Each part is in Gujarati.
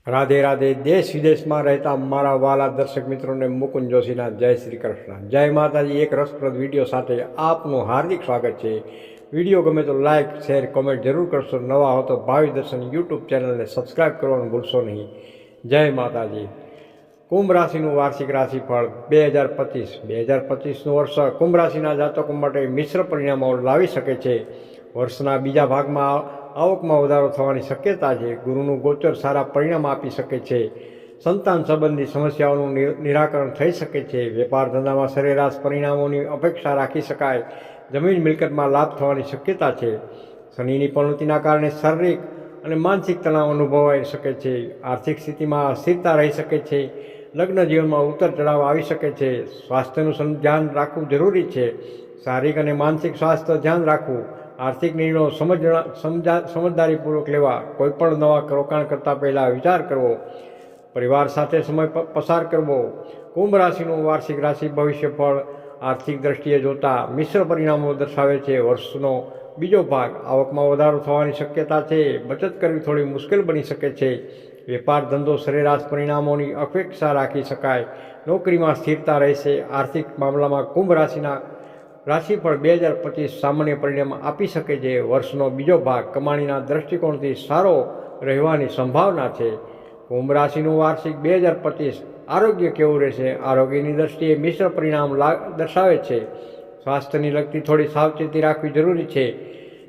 રાધે રાધે. દેશ વિદેશમાં રહેતા મારા વાલા દર્શક મિત્રોને મુકુંદ જોશીના જય શ્રી કૃષ્ણ. જય માતાજી. એક રસપ્રદ વિડીયો સાથે આપનું હાર્દિક સ્વાગત છે. વિડીયો ગમે તો લાઇક શેર કોમેન્ટ જરૂર કરશો. નવા હો તો ભાવિ દર્શન યુટ્યુબ ચેનલને સબસ્ક્રાઈબ કરવાનું ભૂલશો નહીં. જય માતાજી. કુંભ રાશિનું વાર્ષિક રાશિફળ 2025. 2025નું વર્ષ કુંભ રાશિના જાતકો માટે મિશ્ર પરિણામો લાવી શકે છે. વર્ષના બીજા ભાગમાં આવકમાં વધારો થવાની શક્યતા છે. ગુરુનું ગોચર સારા પરિણામ આપી શકે છે. સંતાન સંબંધી સમસ્યાઓનું નિરાકરણ થઈ શકે છે. વેપાર ધંધામાં સરેરાશ પરિણામોની અપેક્ષા રાખી શકાય. જમીન મિલકતમાં લાભ થવાની શક્યતા છે. શનિની પનોતીના કારણે શારીરિક અને માનસિક તણાવ અનુભવાઈ શકે છે. આર્થિક સ્થિતિમાં અસ્થિરતા રહી શકે છે. લગ્ન જીવનમાં ઉતર ચઢાવ આવી શકે છે. સ્વાસ્થ્યનું ધ્યાન રાખવું જરૂરી છે. શારીરિક અને માનસિક સ્વાસ્થ્ય ધ્યાન રાખવું. આર્થિક નિર્ણયો સમજદારીપૂર્વક લેવા. કોઈપણ નવા રોકાણ કરતાં પહેલાં વિચાર કરવો. પરિવાર સાથે સમય પસાર કરવો. કુંભ રાશિનું વાર્ષિક રાશિ ભવિષ્યફળ આર્થિક દ્રષ્ટિએ જોતા મિશ્ર પરિણામો દર્શાવે છે. વર્ષનો બીજો ભાગ આવકમાં વધારો થવાની શક્યતા છે. બચત કરવી થોડી મુશ્કેલ બની શકે છે. વેપાર ધંધો સરેરાશ પરિણામોની અપેક્ષા રાખી શકાય. નોકરીમાં સ્થિરતા રહેશે. આર્થિક મામલામાં કુંભ રાશિના રાશિફળ 2025 સામાન્ય પરિણામ આપી શકે છે. વર્ષનો બીજો ભાગ કમાણીના દૃષ્ટિકોણથી સારો રહેવાની સંભાવના છે. કુંભ રાશિનું વાર્ષિક 2025 આરોગ્ય કેવું રહેશે? આરોગ્યની દૃષ્ટિએ મિશ્ર પરિણામ દર્શાવે છે. સ્વાસ્થ્યની લગતી થોડી સાવચેતી રાખવી જરૂરી છે.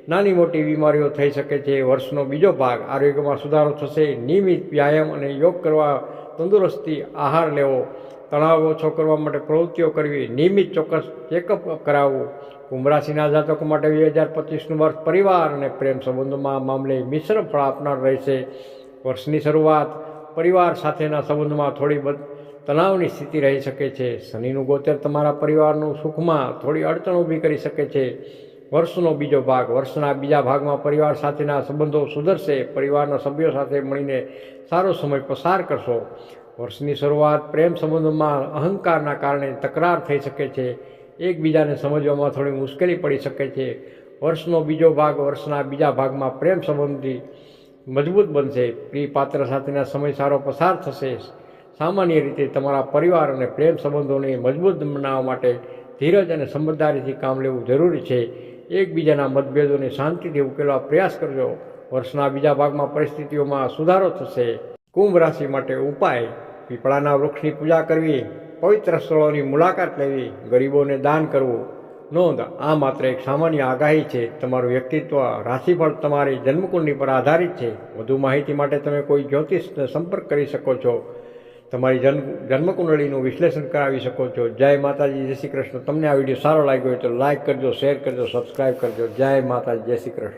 નાની મોટી બીમારીઓ થઈ શકે છે. વર્ષનો બીજો ભાગ આરોગ્યમાં સુધારો થશે. નિયમિત વ્યાયામ અને યોગ કરવા, તંદુરસ્તી આહાર લેવો, તણાવ ઓછો કરવા માટે પ્રવૃત્તિઓ કરવી, નિયમિત ચોક્કસ ચેકઅપ કરાવવું. કુંભ રાશિના જાતકો માટે 2025નું વર્ષ પરિવાર અને પ્રેમ સંબંધોમાં મામલે મિશ્ર ફળ આપનાર રહેશે. વર્ષની શરૂઆત પરિવાર સાથેના સંબંધોમાં થોડી તણાવની સ્થિતિ રહી શકે છે. શનિનું ગોચર તમારા પરિવારનું સુખમાં થોડી અડચણ ઊભી કરી શકે છે. વર્ષનો બીજો ભાગ વર્ષના બીજા ભાગમાં પરિવાર સાથેના સંબંધો સુધરશે. પરિવારના સભ્યો સાથે મળીને સારો સમય પસાર કરશો. વર્ષની શરૂઆત પ્રેમ સંબંધોમાં અહંકારના કારણે તકરાર થઈ શકે છે. એકબીજાને સમજવામાં થોડી મુશ્કેલી પડી શકે છે. વર્ષનો બીજો ભાગ વર્ષના બીજા ભાગમાં પ્રેમ સંબંધી મજબૂત બનશે. પ્રિય પાત્ર સાથેના સમય સારો પસાર થશે. સામાન્ય રીતે તમારા પરિવાર અને પ્રેમ સંબંધોને મજબૂત બનાવવા માટે ધીરજ અને સમજદારીથી કામ લેવું જરૂરી છે. એકબીજાના મતભેદોને શાંતિથી ઉકેલવા પ્રયાસ કરજો. વર્ષના બીજા ભાગમાં પરિસ્થિતિઓમાં સુધારો થશે. કુંભ રાશિ માટે ઉપાય: પીપળાના વૃક્ષની પૂજા કરવી, પવિત્ર સ્થળોની મુલાકાત લેવી, ગરીબોને દાન કરવું. નોંધ: આ માત્ર એક સામાન્ય આગાહી છે. તમારું વ્યક્તિત્વ રાશિફળ તમારી જન્મકુંડલી પર આધારિત છે. વધુ માહિતી માટે તમે કોઈ જ્યોતિષને સંપર્ક કરી શકો છો. તમારી જન્મકુંડળીનું વિશ્લેષણ કરાવી શકો છો. જય માતાજી. જય શ્રી કૃષ્ણ. તમને આ વિડીયો સારો લાગ્યો હોય તો લાઇક કરજો, શેર કરજો, સબસ્ક્રાઈબ કરજો. જય માતાજી. જય શ્રી કૃષ્ણ.